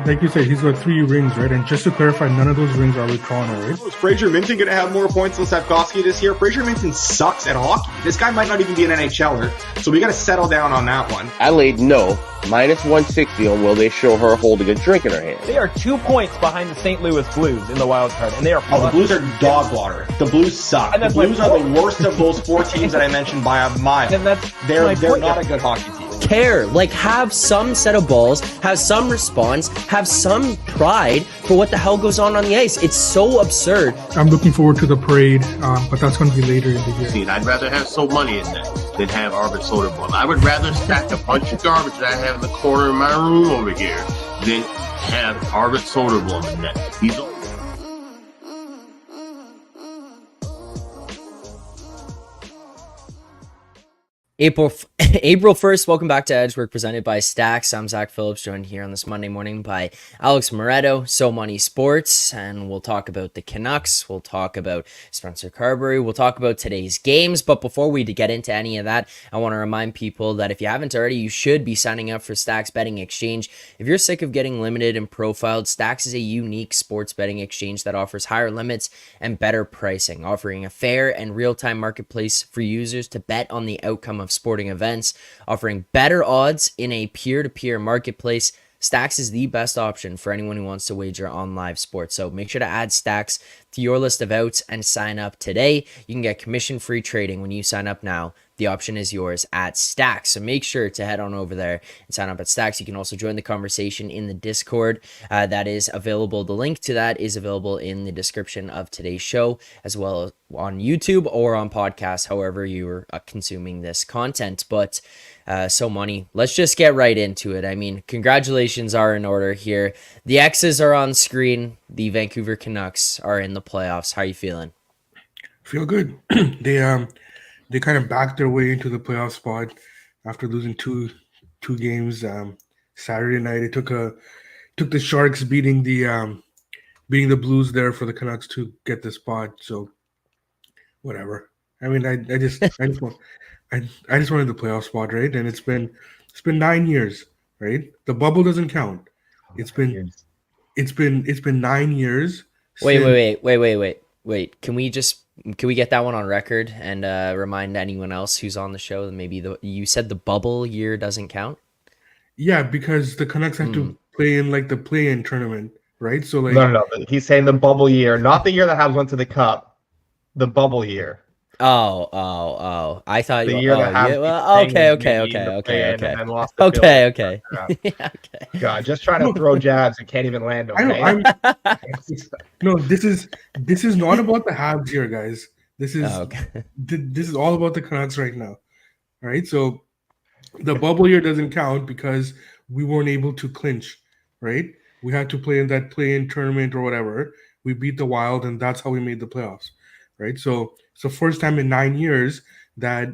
like you said, he's got 3 rings, right? And just to clarify, none of those rings are with Toronto, right? Is Fraser Minton going to have more points than Safkovsky this year? Fraser Minton sucks at hockey. This guy might not even be an NHLer, so we got to settle down on that one. Adelaide, no. Minus 160 on will they show her holding a drink in her hand. They are 2 points behind the St. Louis Blues in the wild card, and they are. Oh, the Blues are dog water. The Blues suck. The Blues are the worst of those 4 teams that I mentioned by a mile. And they're not a good hockey team. Care, like have some set of balls, have some response, have some pride for what the hell goes on the ice. It's so absurd. I'm looking forward to the parade, but that's going to be later in the year. See, I'd rather have so money in that than have Alber Soderblom. I would rather stack a bunch of garbage that I have in the corner of my room over here than have Alber Soderblom in that. He's April 1st, welcome back to Edgework, presented by STX. I'm Zack Phillips, joined here on this Monday morning by Alex Moretto, So Money Sports, and we'll talk about the Canucks, we'll talk about Spencer Carberry, we'll talk about today's games, but before we get into any of that, I want to remind people that if you haven't already, you should be signing up for STX Betting Exchange. If you're sick of getting limited and profiled, STX is a unique sports betting exchange that offers higher limits and better pricing, offering a fair and real-time marketplace for users to bet on the outcome of sporting events, offering better odds in a peer-to-peer marketplace. STX is the best option for anyone who wants to wager on live sports. So make sure to add STX to your list of outs and sign up today. You can get commission-free trading when you sign up now. The option is yours at STX. So make sure to head on over there and sign up at STX. You can also join the conversation in the Discord that is available. The link to that is available in the description of today's show, as well as on YouTube or on podcast, however you're consuming this content. But So Money, let's just get right into it. I mean, congratulations are in order here. The X's are on screen. The Vancouver Canucks are in the playoffs. How are you feeling? Feel good. They kind of backed their way into the playoff spot after losing two games. Saturday night, it took the Sharks beating the Blues there for the Canucks to get the spot. So whatever. I mean, I just wanted the playoff spot, right? And it's been 9 years, right? The bubble doesn't count. It's been 9 years. Wait. Can we get that one on record and remind anyone else who's on the show that maybe you said the bubble year doesn't count? Yeah, because the Canucks have to play in like the play-in tournament, right? So like No. He's saying the bubble year, not the year the Habs went to the Cup. The bubble year. Oh! I thought the you. year that Habs Okay. Yeah, okay. God, just trying to throw jabs and can't even land them. I know. No, this is not about the Habs here, guys. This is this is all about the Canucks right now, right? So the bubble year doesn't count because we weren't able to clinch, right? We had to play in that play-in tournament or whatever. We beat the Wild, and that's how we made the playoffs, right? So first time in 9 years that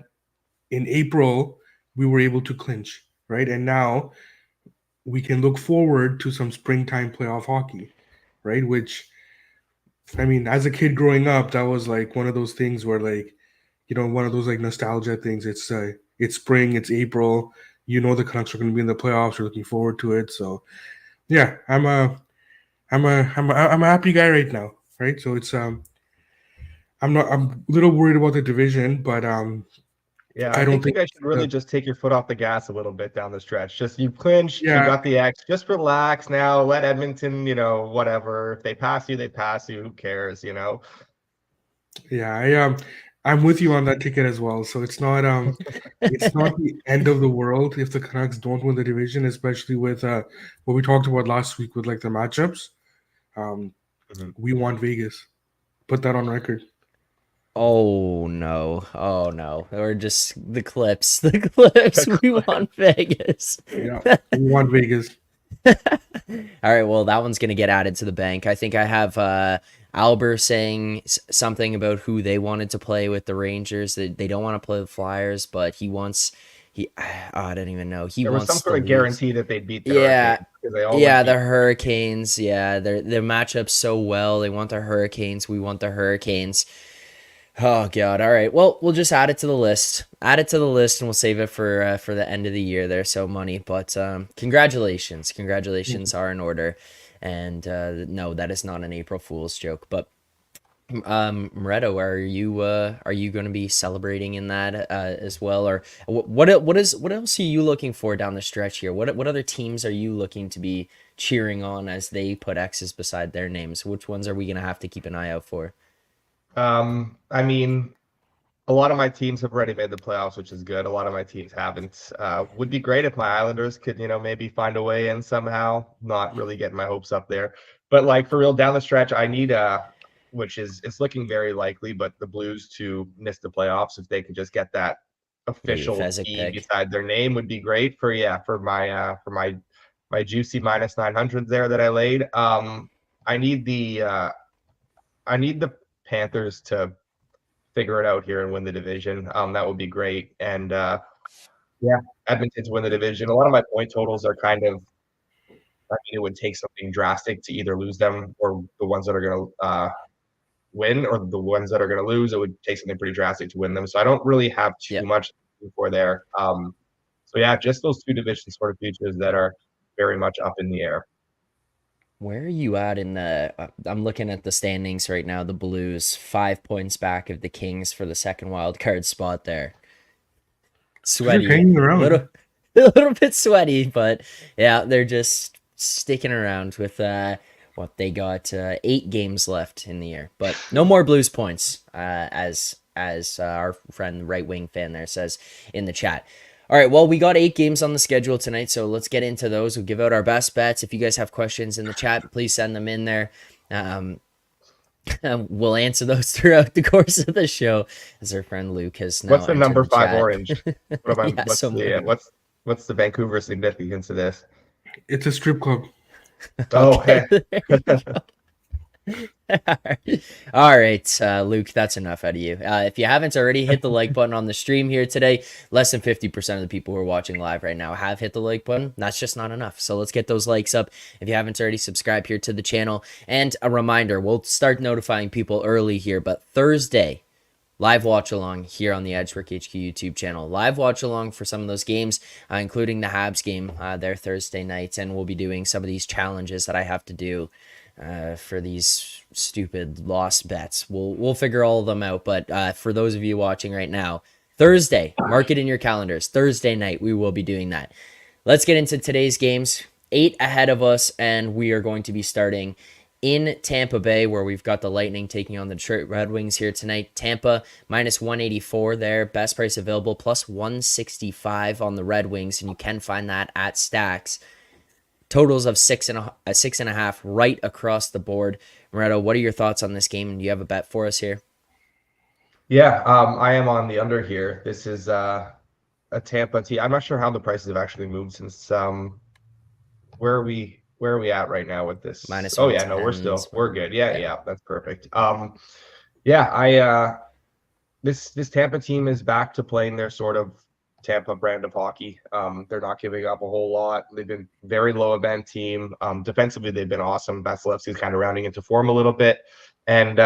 in April we were able to clinch, right? And now we can look forward to some springtime playoff hockey, right? Which, I mean, as a kid growing up, that was like one of those things where, like, you know, one of those like nostalgia things. It's spring, it's April. You know the Canucks are going to be in the playoffs. You're looking forward to it. So, yeah, I'm a happy guy right now, right? So it's I'm a little worried about the division, but yeah, I don't think I should really just take your foot off the gas a little bit down the stretch. Just you clinch, you got the X. Just relax now. Let Edmonton, whatever. If they pass you, they pass you. Who cares, Yeah, I'm with you on that ticket as well. So it's not the end of the world if the Canucks don't win the division, especially with what we talked about last week with like the matchups. We want Vegas. Put that on record. Oh no! Or just the Clips. We want Vegas. Yeah, we want Vegas. All right, well, that one's gonna get added to the bank. I think I have Alber saying something about who they wanted to play with the Rangers. That they don't want to play the Flyers, but I don't even know. There was some sort of guarantee that they'd beat the Hurricanes. The Hurricanes. Yeah, their matchups so well. They want the Hurricanes. We want the Hurricanes. Oh God! All right. Well, we'll just add it to the list. Add it to the list, and we'll save it for the end of the year. There, so money. But congratulations, congratulations are in order. And no, that is not an April Fool's joke. But Moretto, are you going to be celebrating in that as well, or what else are you looking for down the stretch here? What other teams are you looking to be cheering on as they put X's beside their names? Which ones are we going to have to keep an eye out for? I mean, a lot of my teams have already made the playoffs, which is good. A lot of my teams haven't. Would be great if my Islanders could, maybe find a way in somehow. Not really getting my hopes up there, but like for real down the stretch, I need which is it's looking very likely, but the Blues to miss the playoffs if they could just get that official E beside their name would be great for my juicy minus 900 there that I laid. I need the Panthers to figure it out here and win the division. That would be great. And Edmonton to win the division. A lot of my point totals are kind of, it would take something drastic to either lose them or the ones that are going to win, or the ones that are going to lose. It would take something pretty drastic to win them. So I don't really have too much for there. Just those two division sort of futures that are very much up in the air. Where are you at in the? I'm looking at the standings right now. The Blues 5 points back of the Kings for the second wild card spot there. Sweaty, a little bit sweaty, but yeah, they're just sticking around with what they got 8 games left in the year, but no more Blues points, as our friend right wing fan there says in the chat. All right, well, we got 8 games on the schedule tonight, so let's get into those. We'll give out our best bets. If you guys have questions in the chat, please send them in there. We'll answer those throughout the course of the show, as our friend Luke has now. What's the number 5 orange? What's the Vancouver significance of this? It's a strip club. Oh, okay. All right, Luke, that's enough out of you. If you haven't already, hit the like button on the stream here today. Less than 50% of the people who are watching live right now have hit the like button. That's just not enough. So let's get those likes up. If you haven't already, subscribe here to the channel. And a reminder, we'll start notifying people early here, but Thursday, live watch along here on the Edgework HQ YouTube channel. Live watch along for some of those games, including the Habs game there Thursday night. And we'll be doing some of these challenges that I have to do for these stupid lost bets. We'll figure all of them out. But for those of you watching right now, Thursday, mark it in your calendars. Thursday night, we will be doing that. Let's get into today's games. 8 ahead of us, and we are going to be starting in Tampa Bay, where we've got the Lightning taking on the Detroit Red Wings here tonight. Tampa minus 184 there, best price available, plus 165 on the Red Wings, and you can find that at Stacks. Totals of 6.5 right across the board. Moretto, what are your thoughts on this game? Do you have a bet for us here? Yeah, I am on the under here. This is a Tampa team. I'm not sure how the prices have actually moved since where are we at right now with this? Minus oh yeah, no, we're good. Yeah, that's perfect. This Tampa team is back to playing their sort of Tampa brand of hockey. They're not giving up a whole lot. They've been very low event team. Defensively, they've been awesome. Vasilevsky's kind of rounding into form a little bit. And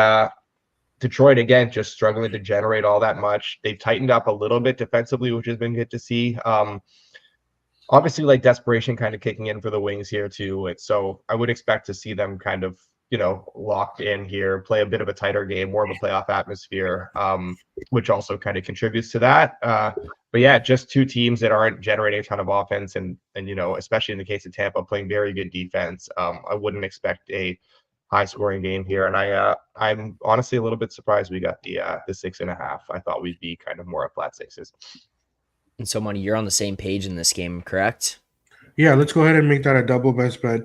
Detroit, again, just struggling to generate all that much. They've tightened up a little bit defensively, which has been good to see. Obviously, like desperation kind of kicking in for the Wings here too. So I would expect to see them kind of, locked in here, play a bit of a tighter game, more of a playoff atmosphere, which also kind of contributes to that. But yeah, just two teams that aren't generating a ton of offense, and especially in the case of Tampa, playing very good defense. I wouldn't expect a high scoring game here, and I'm honestly a little bit surprised we got the 6.5. I thought we'd be kind of more at flat 6s. And so, Money, you're on the same page in this game, correct? Yeah, let's go ahead and make that a double best bet.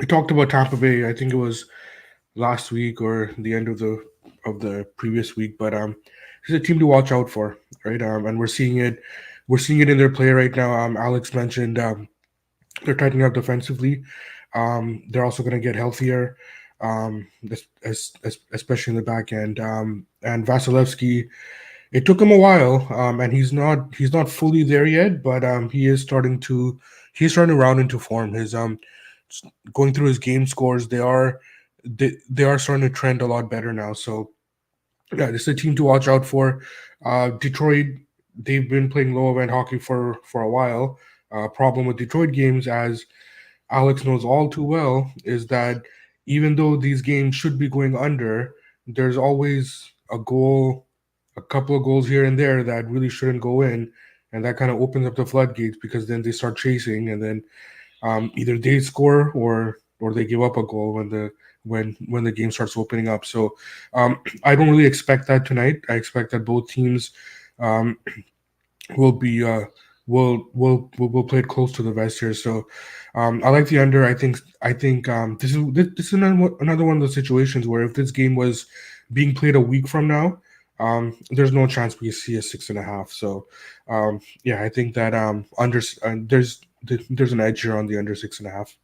We talked about Tampa Bay. I think it was last week or the end of the previous week, but it's a team to watch out for, right? And we're seeing it in their play right now. Alex mentioned they're tightening up defensively. They're also going to get healthier, especially in the back end. And Vasilevsky, it took him a while, and he's not fully there yet, but he's starting to round into form. His going through his game scores, they are starting to trend a lot better now. So Yeah, this is a team to watch out for. Detroit, they've been playing low event hockey for a while. Problem with Detroit games, as Alex knows all too well, is that even though these games should be going under, there's always a goal, a couple of goals here and there that really shouldn't go in, and that kind of opens up the floodgates because then they start chasing, and then either they score or they give up a goal when the game starts opening up. So I don't really expect that tonight. I expect that both teams um, will be will play it close to the vest here. So I like the under. I think this is another one of those situations where if this game was being played a week from now, there's no chance we see a 6.5. So yeah, I think that under there's an edge here on the under 6.5.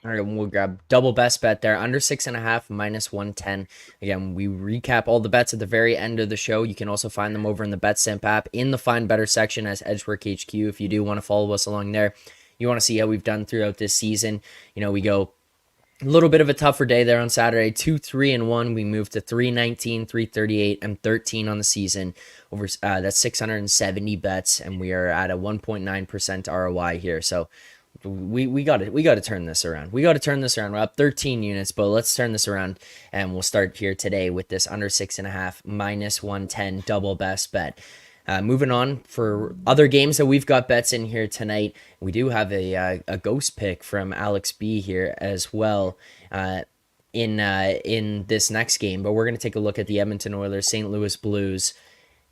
All right, we'll grab double best bet there, under 6.5, minus 110. Again, we recap all the bets at the very end of the show. You can also find them over in the BetSimp app in the Find Better section as Edgework HQ. If you do want to follow us along there, you want to see how we've done throughout this season. You know, we go a little bit of a tougher day there on Saturday, 2-3-1. We moved to 319, 338, and 13 on the season. Over that's 670 bets, and we are at a 1.9% ROI here. So we got to turn this around. We got to turn this around. We're up 13 units, but let's turn this around, and we'll start here today with this under 6.5, minus 110 double best bet. Moving on for other games that we've got bets in here tonight. We do have a ghost pick from Alex B here as well in this next game, but we're going to take a look at the Edmonton Oilers, St. Louis Blues,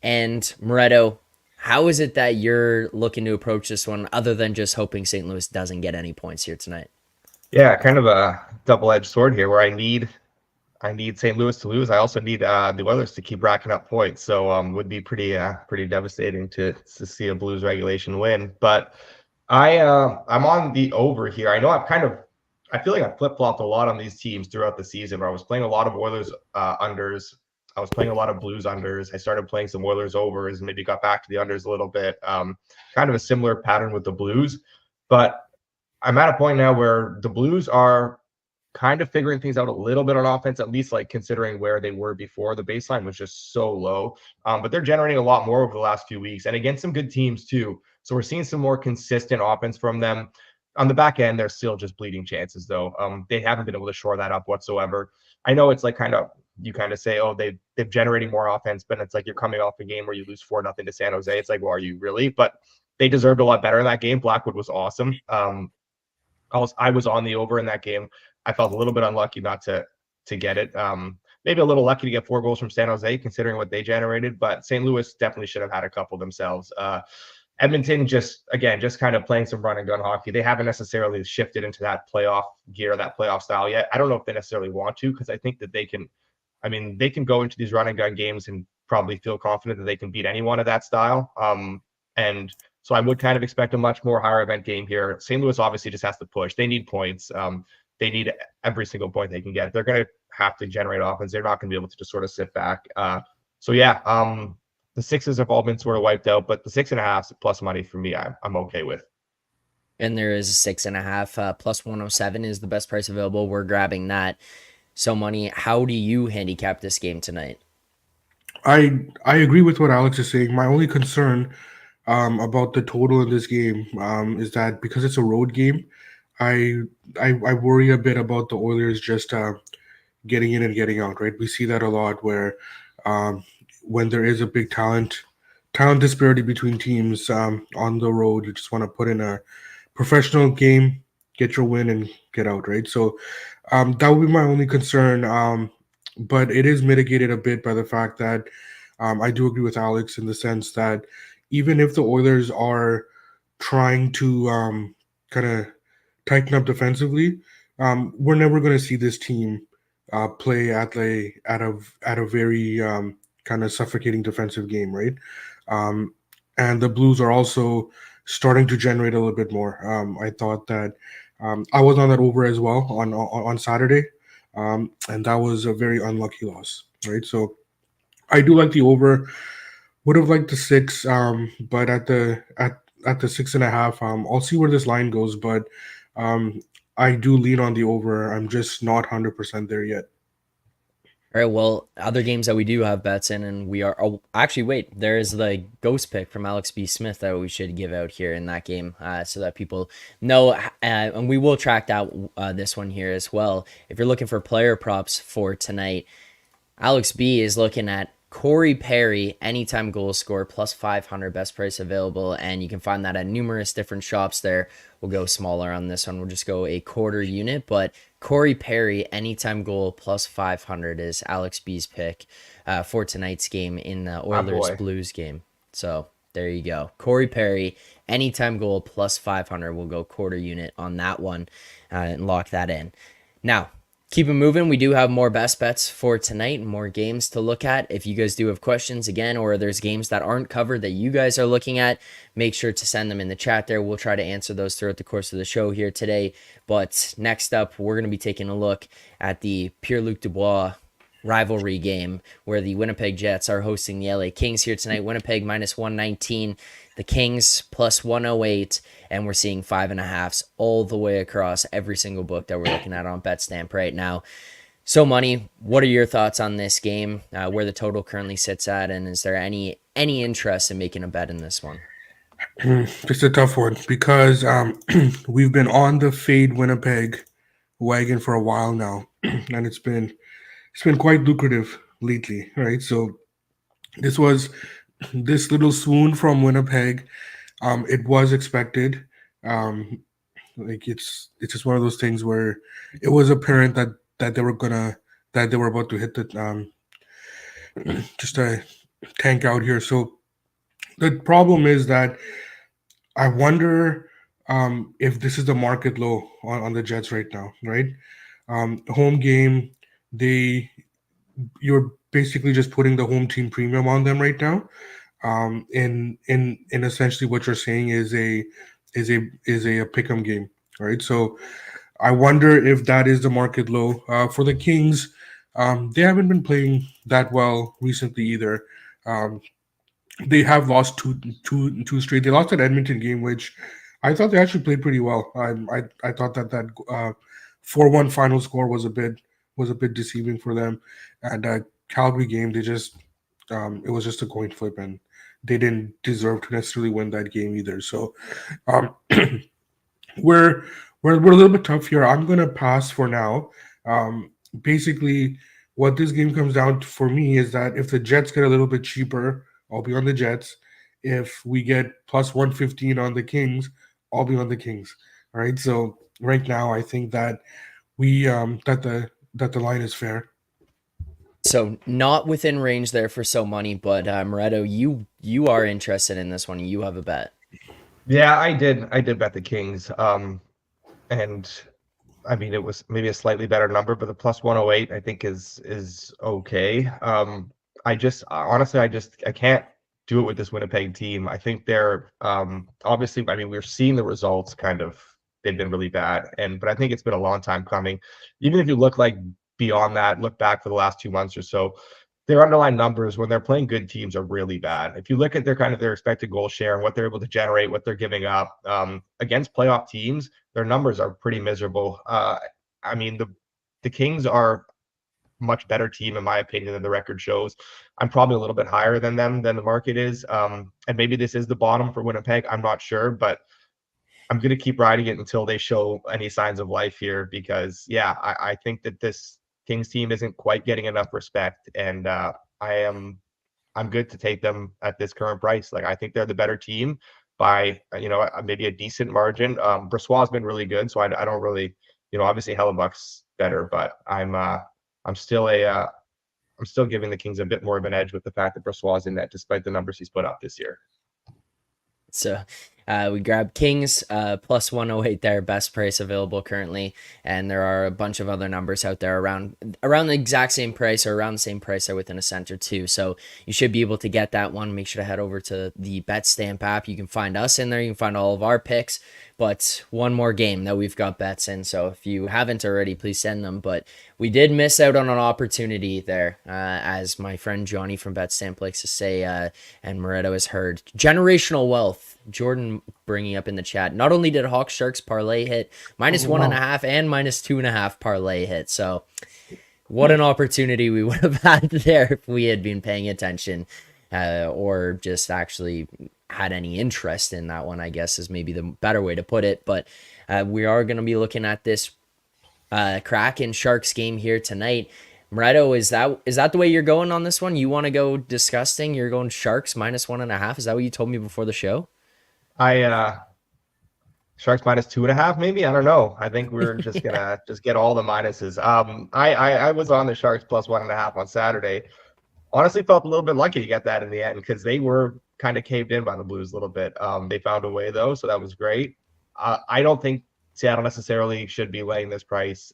and Moretto. How is it that you're looking to approach this one other than just hoping St. Louis doesn't get any points here tonight? Yeah, kind of a double-edged sword here where I need St. Louis to lose. I also need the Oilers to keep racking up points. So would be pretty devastating to see a Blues regulation win. But I'm on the over here. I know I feel like I've flip-flopped a lot on these teams throughout the season, where I was playing a lot of Oilers unders. I was playing a lot of Blues unders. I started playing some Oilers overs and maybe got back to the unders a little bit. Kind of a similar pattern with the Blues. But I'm at a point now where the Blues are kind of figuring things out a little bit on offense, at least like considering where they were before. The baseline was just so low. But they're generating a lot more over the last few weeks and against some good teams too. So we're seeing some more consistent offense from them. On the back end, they're still just bleeding chances though. They haven't been able to shore that up whatsoever. I know it's like you kind of say, oh, they're generating more offense, but it's like you're coming off a game where you lose 4-0 to San Jose. It's like, well, are you really? But they deserved a lot better in that game. Blackwood was awesome. I was on the over in that game. I felt a little bit unlucky not to get it. Maybe a little lucky to get 4 goals from San Jose, considering what they generated. But St. Louis definitely should have had a couple themselves. Edmonton just kind of playing some run and gun hockey. They haven't necessarily shifted into that playoff gear, that playoff style yet. I don't know if they necessarily want to, because I think that they can go into these run and gun games and probably feel confident that they can beat anyone of that style. And so I would kind of expect a much more higher event game here. St. Louis obviously just has to push. They need points. They need every single point they can get. They're going to have to generate offense. They're not going to be able to just sort of sit back. So yeah, the sixes have all been sort of wiped out, but the 6.5 plus money for me, I'm okay with. And there is a 6.5 plus 107 is the best price available. We're grabbing that. So money, how do you handicap this game tonight? I agree with what Alex is saying. My only concern about the total in this game is that because it's a road game, I worry a bit about the Oilers just getting in and getting out. Right, we see that a lot where when there is a big talent disparity between teams on the road, you just want to put in a professional game, get your win, and get out. Right, so that would be my only concern. But it is mitigated a bit by the fact that I do agree with Alex in the sense that even if the Oilers are trying to kind of tighten up defensively, we're never going to see this team play at a very kind of suffocating defensive game, right? And the Blues are also starting to generate a little bit more. I thought that I was on that over as well on Saturday, and that was a very unlucky loss, right? So I do like the over. Would have liked the 6, but at the 6.5, I'll see where this line goes. But I do lean on the over. I'm just not 100% there yet. All right, well, other games that we do have bets in, and we are actually wait, there is the ghost pick from Alex B. Smith that we should give out here in that game, so that people know, and we will track out this one here as well. If you're looking for player props for tonight, Alex B is looking at Corey Perry, anytime goal score, plus 500, best price available. And you can find that at numerous different shops there. We'll go smaller on this one. We'll just go a quarter unit. But Corey Perry, anytime goal, plus 500 is Alex B's pick for tonight's game in the Oilers-Blues game. So there you go. Corey Perry, anytime goal, plus 500. We'll go quarter unit on that one and lock that in. Now, keep it moving. We do have more best bets for tonight and more games to look at. If you guys do have questions again, or there's games that aren't covered that you guys are looking at, make sure to send them in the chat there. We'll try to answer those throughout the course of the show here today. But next up, we're going to be taking a look at the Pierre-Luc Dubois rivalry game where the Winnipeg Jets are hosting the LA Kings here tonight. Winnipeg minus 119, the Kings plus 108, and we're seeing 5.5s all the way across every single book that we're looking at on BetStamp right now. So Money, what are your thoughts on this game, where the total currently sits at, and is there any interest in making a bet in this one? It's a tough one because we've been on the fade Winnipeg wagon for a while now, and it's been quite lucrative lately, right? So this little swoon from Winnipeg. It was expected. It's just one of those things where it was apparent that they were about to hit the just a tank out here. So the problem is that I wonder if this is the market low on the Jets right now, right? Home game, you're basically just putting the home team premium on them right now. In essentially what you're saying is a pick'em game, right? So I wonder if that is the market low for the Kings. They haven't been playing that well recently either. They have lost two straight. They lost that Edmonton game, which I thought they actually played pretty well. I thought that 4-1 final score was a bit deceiving for them. And that Calgary game, they just it was just a coin flip, and they didn't deserve to necessarily win that game either. So we're a little bit tough here. I'm gonna pass for now. Basically, what this game comes down to for me is that if the Jets get a little bit cheaper, I'll be on the Jets. If we get plus 115 on the Kings, I'll be on the Kings. All right. So right now, I think that that the line is fair. So not within range there for So Money, but Moretto, you are interested in this one. You have a bet. Yeah, I did bet the Kings. And I mean, it was maybe a slightly better number, but the plus 108 I think is okay. I can't do it with this Winnipeg team. I think they're obviously, I mean, we're seeing the results kind of, they've been really bad. But I think it's been a long time coming. Even if you look beyond that, look back for the last 2 months or so, their underlying numbers when they're playing good teams are really bad. If you look at their expected goal share and what they're able to generate, what they're giving up against playoff teams, their numbers are pretty miserable. I mean, the Kings are a much better team in my opinion than the record shows. I'm probably a little bit higher than them than the market is, and maybe this is the bottom for Winnipeg. I'm not sure, but I'm going to keep riding it until they show any signs of life here because, yeah, I think that this Kings team isn't quite getting enough respect, and I'm good to take them at this current price. Like, I think they're the better team by maybe a decent margin. Brossoit has been really good, so I don't really, obviously Hellebuck's better, but I'm still giving the Kings a bit more of an edge with the fact that Brossoit is in that, despite the numbers he's put up this year. So we grab Kings plus 108 there, best price available currently, and there are a bunch of other numbers out there around the exact same price or around the same price or within a cent or two. So you should be able to get that one. Make sure to head over to the BetStamp app. You can find us in there. You can find all of our picks. But one more game that we've got bets in. So if you haven't already, please send them. But we did miss out on an opportunity there, as my friend Johnny from BetStamp likes to say, and Moretto has heard. Generational wealth. Jordan bringing up in the chat. Not only did Hawks Sharks parlay hit, minus 1.5 and minus 2.5 parlay hit. So What an opportunity we would have had there if we had been paying attention, or just actually had any interest in that one, I guess is maybe the better way to put it. But we are going to be looking at this Kraken Sharks game here tonight. Moretto, is that the way you're going on this one? You want to go disgusting? You're going Sharks -1.5. Is that what you told me before the show? Sharks -2.5, maybe. I don't know. I think we're just gonna just get all the minuses. I was on the Sharks +1.5 on Saturday. Honestly, felt a little bit lucky to get that in the end because they were kind of caved in by the Blues a little bit. They found a way though, so that was great. I don't think Seattle necessarily should be laying this price.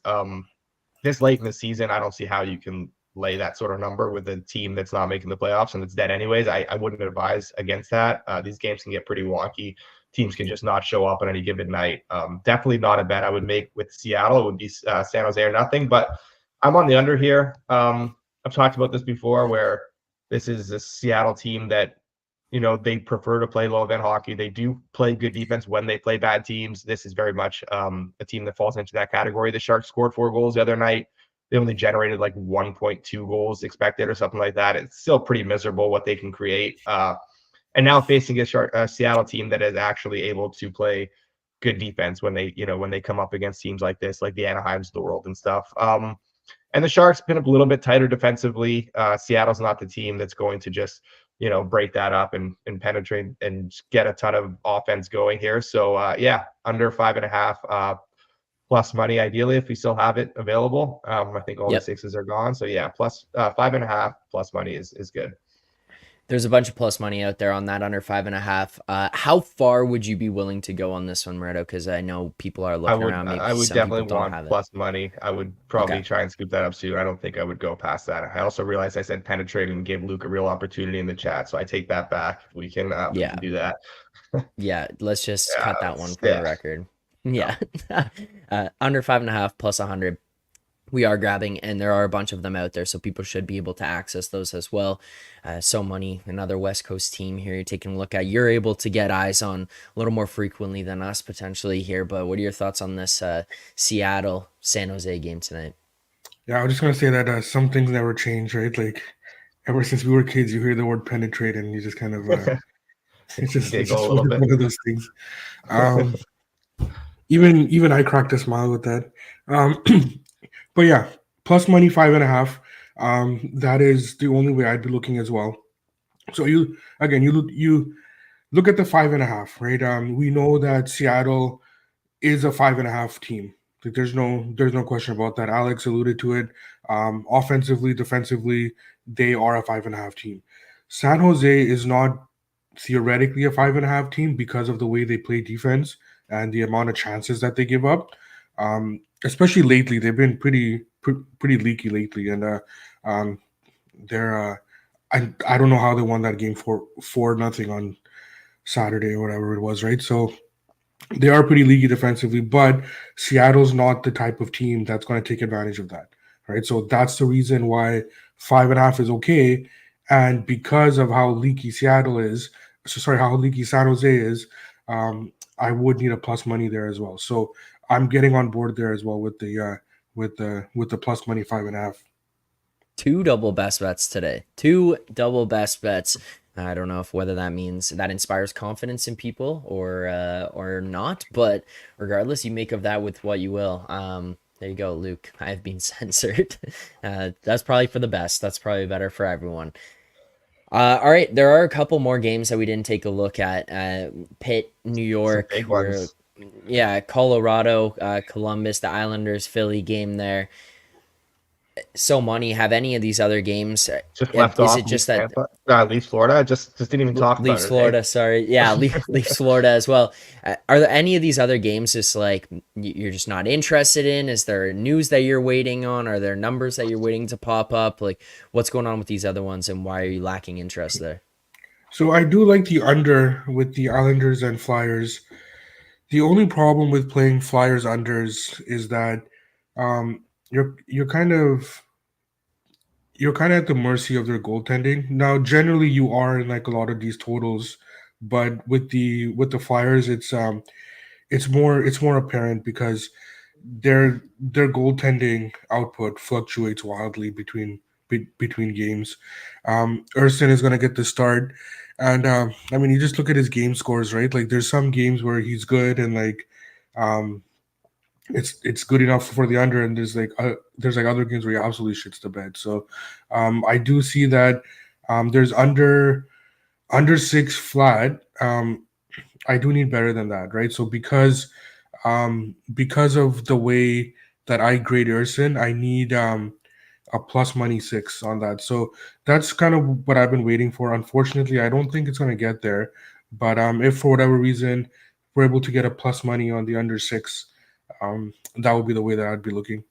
This late in the season, I don't see how you can lay that sort of number with a team that's not making the playoffs and it's dead anyways. I wouldn't advise against that. These games can get pretty wonky. Teams can just not show up on any given night. Definitely not a bet I would make with Seattle. It would be San Jose or nothing, but I'm on the under here. I've talked about this before where this is a Seattle team that, they prefer to play low event hockey. They do play good defense when they play bad teams. This is very much a team that falls into that category. The Sharks scored 4 goals the other night. They only generated like 1.2 goals expected or something like that. It's still pretty miserable what they can create. And now facing a Seattle team that is actually able to play good defense when they come up against teams like this, like the Anaheims of the world and stuff. And the Sharks been a little bit tighter defensively. Seattle's not the team that's going to just break that up and penetrate and get a ton of offense going here. So under 5.5 plus money ideally if we still have it available. I think all the 6s are gone. So plus 5.5 plus money is good. There's a bunch of plus money out there on that under 5.5. How far would you be willing to go on this one, Moretto? Because I know people are looking around. Maybe I would definitely want plus money. I would probably try and scoop that up soon. I don't think I would go past that. I also realized I said penetrate and gave Luke a real opportunity in the chat, so I take that back. We can do that. Let's just cut that one for the record. Under 5.5 plus 100. We are grabbing, and there are a bunch of them out there, so people should be able to access those as well. So Money, another West Coast team here you're taking a look at. You're able to get eyes on a little more frequently than us potentially here, but what are your thoughts on this Seattle-San Jose game tonight? Yeah, I was just going to say that some things never change, right? Like, ever since we were kids, you hear the word penetrate, and you just kind of, it's just one of those things. Even I cracked a smile with that. But yeah, plus money 5.5. That is the only way I'd be looking as well. So you look at the 5.5, right? We know that Seattle is a 5.5 team. Like there's no question about that. Alex alluded to it. Offensively, defensively, they are a 5.5 team. San Jose is not theoretically a 5.5 team because of the way they play defense and the amount of chances that they give up. Especially lately, they've been pretty leaky lately, and they're I don't know how they won that game for 4-0 on Saturday or whatever it was, right? So they are pretty leaky defensively, but Seattle's not the type of team that's going to take advantage of that, right? So that's the reason why 5.5 is okay, and because of how leaky San Jose is, I would need a plus money there as well. So I'm getting on board there as well with the plus money 5.5. 2 double best bets today. 2 double best bets. I don't know whether that means that inspires confidence in people or not, but regardless, you make of that with what you will. There you go, Luke. I have been censored. That's probably for the best. That's probably better for everyone. All right, there are a couple more games that we didn't take a look at. Pitt, New York. Some big ones. Colorado, Columbus, the Islanders, Philly game there. So Money, have any of these other games just left off? Is it just that Leafs Florida? Just didn't even talk about Leafs Florida. Sorry, Leafs Florida as well. Are there any of these other games just like you're just not interested in? Is there news that you're waiting on? Are there numbers that you're waiting to pop up? Like what's going on with these other ones, and why are you lacking interest there? So I do like the under with the Islanders and Flyers. The only problem with playing Flyers unders is that you're kind of at the mercy of their goaltending. Now, generally, you are in like a lot of these totals, but with the Flyers, it's more apparent because their goaltending output fluctuates wildly between games. Erson is going to get the start, and I mean, you just look at his game scores, right? Like, there's some games where he's good, and like, um, it's good enough for the under, and there's like other games where he absolutely shits the bed. So, I do see that there's under 6 flat. I do need better than that, right? So because of the way that I grade Erson, I need a plus money 6 on that. So that's kind of what I've been waiting for. Unfortunately, I don't think it's going to get there. But if for whatever reason we're able to get a plus money on the under 6, that would be the way that I'd be looking.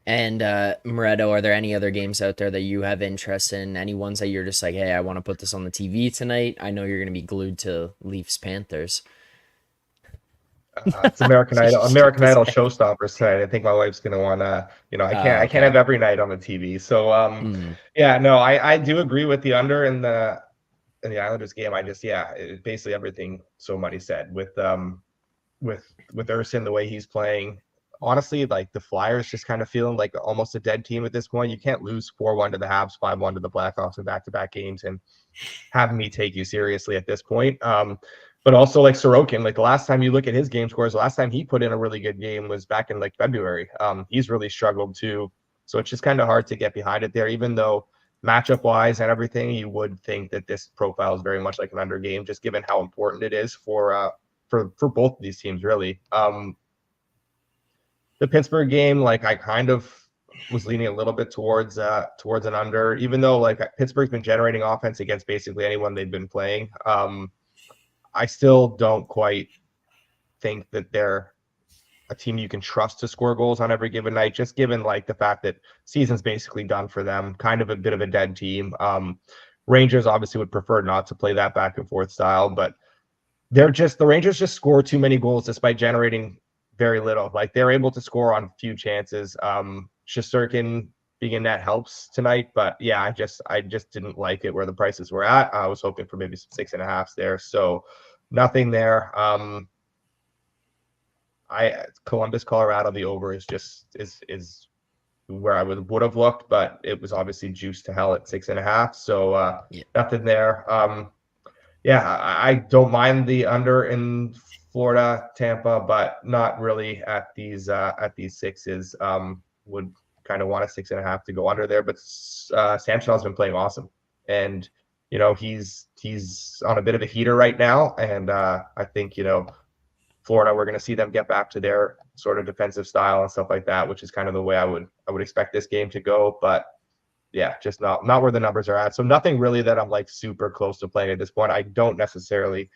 And Moretto, are there any other games out there that you have interest in? Any ones that you're just like, hey, I want to put this on the TV tonight? I know you're going to be glued to Leafs Panthers. It's American Idol showstoppers tonight. I think my wife's gonna want to, I can't have every night on the TV. So yeah, no, I do agree with the under in the Islanders game. I just basically everything so Muddy said with Erson, the way he's playing. Honestly, like the Flyers just kind of feeling like almost a dead team at this point. You can't lose 4-1 to the Habs, 5-1 to the Blackhawks in back-to-back games and have me take you seriously at this point. But also like Sorokin, like the last time you look at his game scores, the last time he put in a really good game was back in like February. He's really struggled too. So it's just kind of hard to get behind it there, even though matchup wise and everything, you would think that this profile is very much like an under game, just given how important it is for both of these teams, really. The Pittsburgh game, like I kind of was leaning a little bit towards an under, even though like Pittsburgh's been generating offense against basically anyone they've been playing. I still don't quite think that they're a team you can trust to score goals on every given night, just given like the fact that season's basically done for them, kind of a bit of a dead team. Rangers obviously would prefer not to play that back and forth style, but the Rangers just score too many goals despite generating very little. Like they're able to score on few chances. Shesterkin being in net helps tonight, but yeah, I just didn't like it where the prices were at. I was hoping for maybe some 6.5s there, so nothing there. Columbus, Colorado, the over is where I would have looked, but it was obviously juiced to hell at 6.5, so nothing there. I don't mind the under in Florida, Tampa, but not really at these sixes. Would kind of want a 6.5 to go under there, but Samsonov's been playing awesome, and he's on a bit of a heater right now, and I think Florida, we're going to see them get back to their sort of defensive style and stuff like that, which is kind of the way I would expect this game to go. But yeah, just not where the numbers are at. So nothing really that I'm like super close to playing at this point. I don't necessarily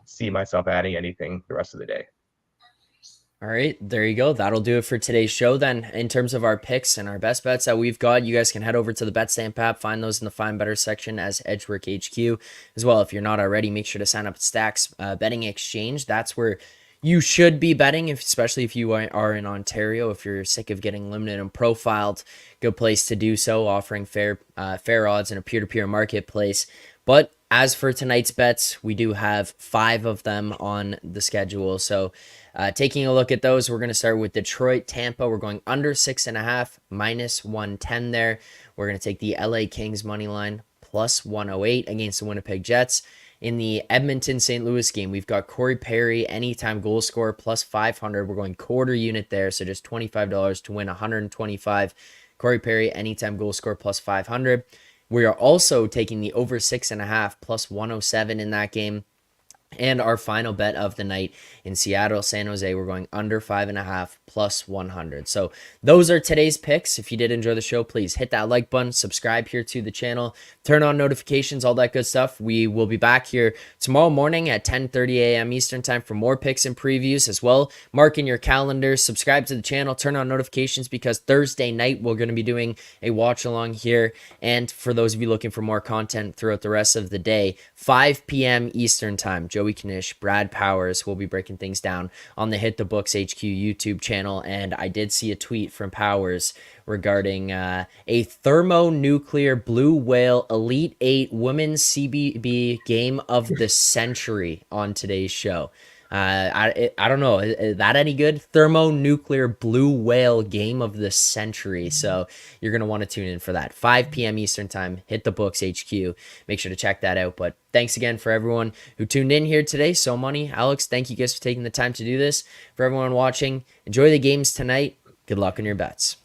see myself adding anything the rest of the day. All right, there you go. That'll do it for today's show then. In terms of our picks and our best bets that we've got, you guys can head over to the BetStamp app, find those in the Find Better section as Edgework HQ. As well, if you're not already, make sure to sign up at Stacks Betting Exchange. That's where you should be betting, especially if you are in Ontario. If you're sick of getting limited and profiled, good place to do so, offering fair odds in a peer-to-peer marketplace. But as for tonight's bets, we do have 5 of them on the schedule. So taking a look at those, we're going to start with Detroit, Tampa. We're going under 6.5, minus 110 there. We're going to take the LA Kings money line, plus 108 against the Winnipeg Jets. In the Edmonton-St. Louis game, we've got Corey Perry, anytime goal scorer, plus 500. We're going quarter unit there, so just $25 to win 125. Corey Perry, anytime goal scorer, plus 500. We are also taking the over 6.5, plus 107 in that game. And our final bet of the night in Seattle, San Jose, we're going under 5.5 plus 100. So those are today's picks. If you did enjoy the show, please hit that like button, subscribe here to the channel, turn on notifications, all that good stuff. We will be back here tomorrow morning at 10:30 a.m. Eastern time for more picks and previews as well. Mark in your calendars, subscribe to the channel, turn on notifications because Thursday night we're going to be doing a watch along here. And for those of you looking for more content throughout the rest of the day, 5 p.m. Eastern time, Joey Knish, Brad Powers will be breaking things down on the Hit the Books HQ YouTube channel. And I did see a tweet from Powers regarding a thermonuclear blue whale Elite 8 women's CBB game of the century on today's show. I don't know. Is that any good? Thermonuclear blue whale game of the century. So you're going to want to tune in for that. 5 p.m. Eastern time. Hit the books HQ. Make sure to check that out. But thanks again for everyone who tuned in here today. So Money, Alex, thank you guys for taking the time to do this. For everyone watching, enjoy the games tonight. Good luck on your bets.